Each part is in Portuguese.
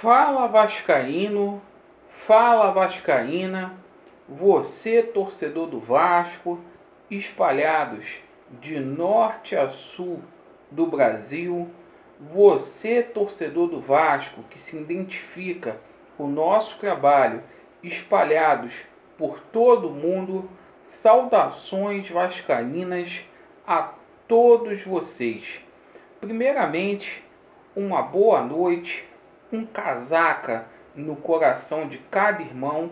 Fala Vascaíno, fala Vascaína, você torcedor do Vasco, espalhados de norte a sul do Brasil, você torcedor do Vasco que se identifica com o nosso trabalho, espalhados por todo o mundo, saudações vascaínas a todos vocês. Primeiramente, uma boa noite, um casaca no coração de cada irmão.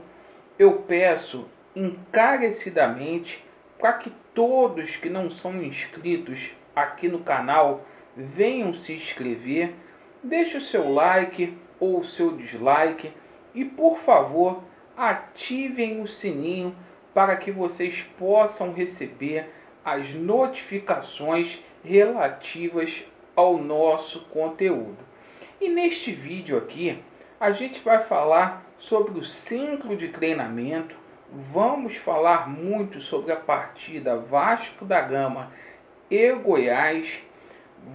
Eu peço encarecidamente para que todos que não são inscritos aqui no canal venham se inscrever, deixe o seu like ou o seu dislike e, por favor, ativem o sininho para que vocês possam receber as notificações relativas ao nosso conteúdo. E neste vídeo aqui, a gente vai falar sobre o centro de treinamento, vamos falar muito sobre a partida Vasco da Gama e Goiás,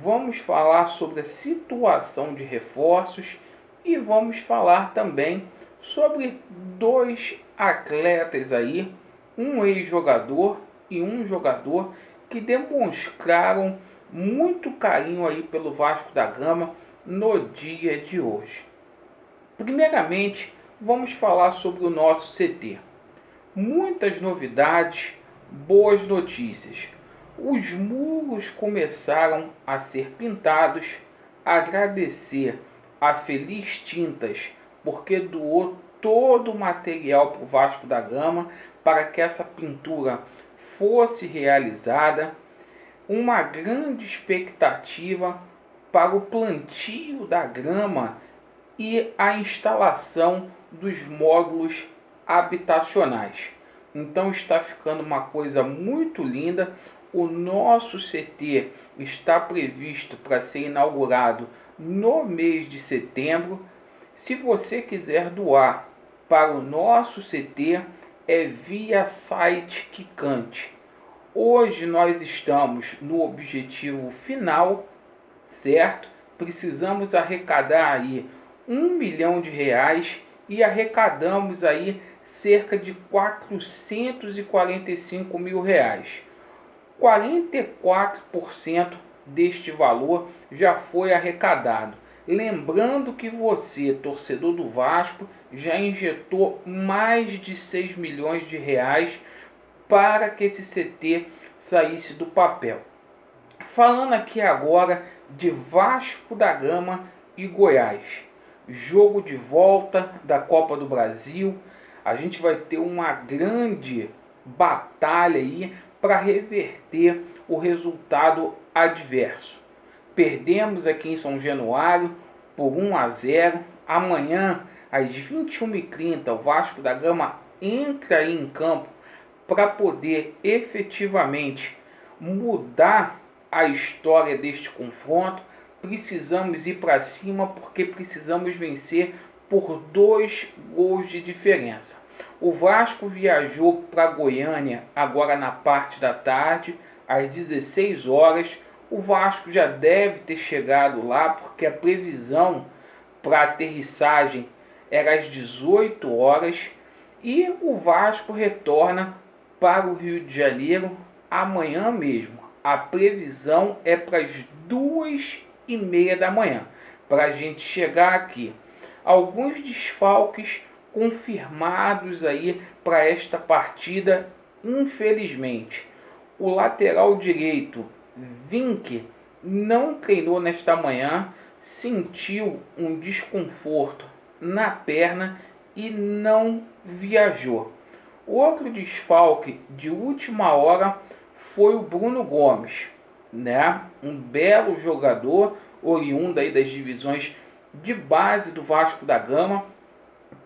vamos falar sobre a situação de reforços e vamos falar também sobre dois atletas aí, um ex-jogador e um jogador que demonstraram muito carinho aí pelo Vasco da Gama no dia de hoje. Primeiramente, vamos falar sobre o nosso CT. Muitas novidades, boas notícias. Os muros começaram a ser pintados. Agradecer a Feliz Tintas porque doou todo o material para o Vasco da Gama para que essa pintura fosse realizada. Uma grande expectativa para o plantio da grama e a instalação dos módulos habitacionais. Então está ficando uma coisa muito linda. O nosso CT está previsto para ser inaugurado no mês de setembro. Se você quiser doar para o nosso CT, é via site Quicante. Hoje nós estamos no objetivo final, certo? Precisamos arrecadar aí R$ 1 milhão e arrecadamos aí cerca de R$ 445 mil. 44% deste valor já foi arrecadado. Lembrando que você, torcedor do Vasco, já injetou mais de 6 milhões de reais para que esse CT saísse do papel. Falando aqui agora de Vasco da Gama e Goiás. Jogo de volta da Copa do Brasil. A gente vai ter uma grande batalha aí para reverter o resultado adverso. Perdemos aqui em São Januário por 1-0. Amanhã, às 21h30, o Vasco da Gama entra aí em campo para poder efetivamente mudar a história deste confronto. Precisamos ir para cima porque precisamos vencer por 2 gols de diferença. O Vasco viajou para Goiânia agora na parte da tarde, às 16 horas. O Vasco já deve ter chegado lá porque a previsão para aterrissagem era às 18 horas. E o Vasco retorna para o Rio de Janeiro amanhã mesmo. A previsão é para as 2h30 da manhã, para a gente chegar aqui. Alguns desfalques confirmados aí para esta partida, infelizmente. O lateral direito, Vink, não treinou nesta manhã, sentiu um desconforto na perna e não viajou. Outro desfalque de última hora foi o Bruno Gomes, né? Um belo jogador oriundo aí das divisões de base do Vasco da Gama,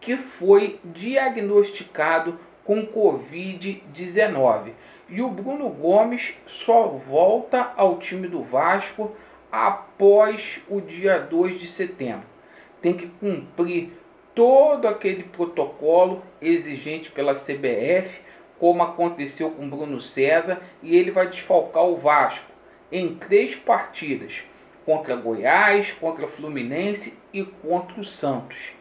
que foi diagnosticado com Covid-19. E o Bruno Gomes só volta ao time do Vasco após o dia 2 de setembro. Tem que cumprir todo aquele protocolo exigente pela CBF, como aconteceu com Bruno César, e ele vai desfalcar o Vasco em 3 partidas contra Goiás, contra Fluminense e contra o Santos.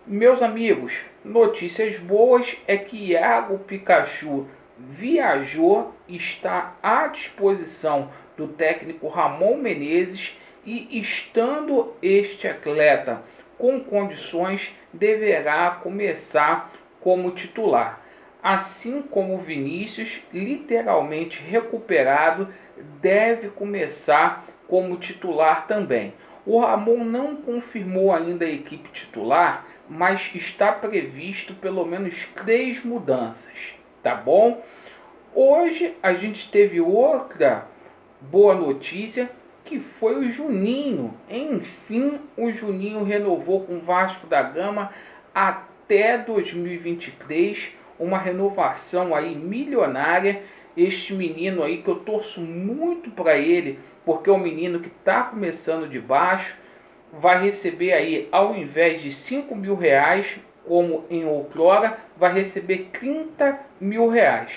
Meus amigos, notícias boas é que Iago Pikachu viajou e está à disposição do técnico Ramon Menezes e, estando este atleta com condições, deverá começar como titular. Assim como Vinícius, literalmente recuperado, deve começar como titular também. O Ramon não confirmou ainda a equipe titular, mas está previsto pelo menos 3 mudanças, tá bom? Hoje a gente teve outra boa notícia, que foi o Juninho. Enfim, o Juninho renovou com o Vasco da Gama até 2023, uma renovação aí milionária. Este menino aí que eu torço muito para ele, porque é um menino que está começando de baixo, vai receber aí, ao invés de 5 mil reais, como em outrora, vai receber 30 mil reais.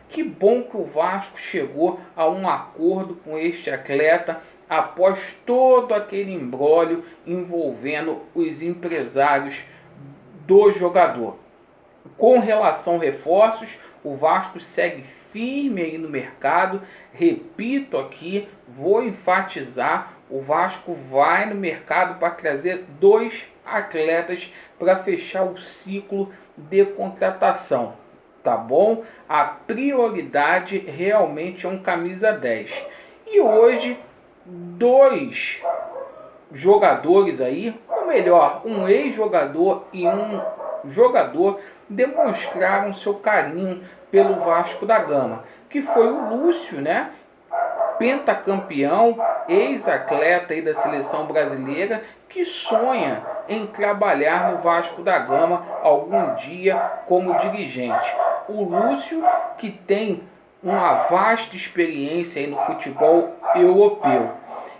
Que bom que o Vasco chegou a um acordo com este atleta após todo aquele imbróglio envolvendo os empresários do jogador. Com relação a reforços, o Vasco segue firme aí no mercado. Repito aqui, vou enfatizar, o Vasco vai no mercado para trazer 2 atletas para fechar o ciclo de contratação, tá bom? A prioridade realmente é um camisa 10. E hoje, 2 jogadores aí, ou melhor, um ex-jogador e um jogador, demonstraram seu carinho pelo Vasco da Gama, que foi o Lúcio, né? Pentacampeão, ex-atleta aí da seleção brasileira, que sonha em trabalhar no Vasco da Gama algum dia como dirigente. O Lúcio, que tem uma vasta experiência aí no futebol europeu.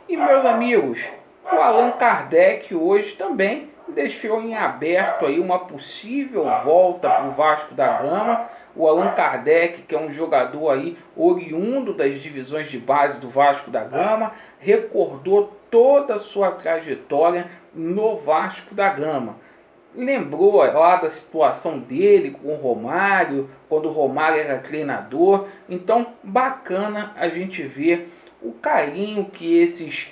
E meus amigos, o Allan Kardec hoje também deixou em aberto aí uma possível volta para o Vasco da Gama. O Allan Kardec, que é um jogador aí oriundo das divisões de base do Vasco da Gama, recordou toda a sua trajetória no Vasco da Gama. Lembrou lá da situação dele com o Romário, quando o Romário era treinador. Então, bacana a gente ver o carinho que esses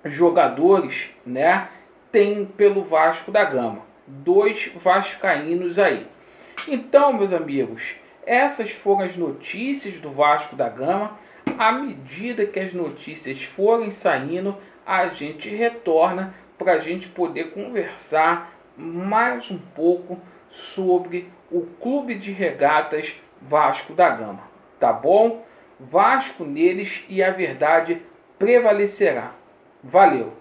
jogadores, né, têm pelo Vasco da Gama. 2 vascaínos aí. Então, meus amigos, essas foram as notícias do Vasco da Gama. À medida que as notícias forem saindo, a gente retorna para a gente poder conversar mais um pouco sobre o Clube de Regatas Vasco da Gama. Tá bom? Vasco neles e a verdade prevalecerá. Valeu!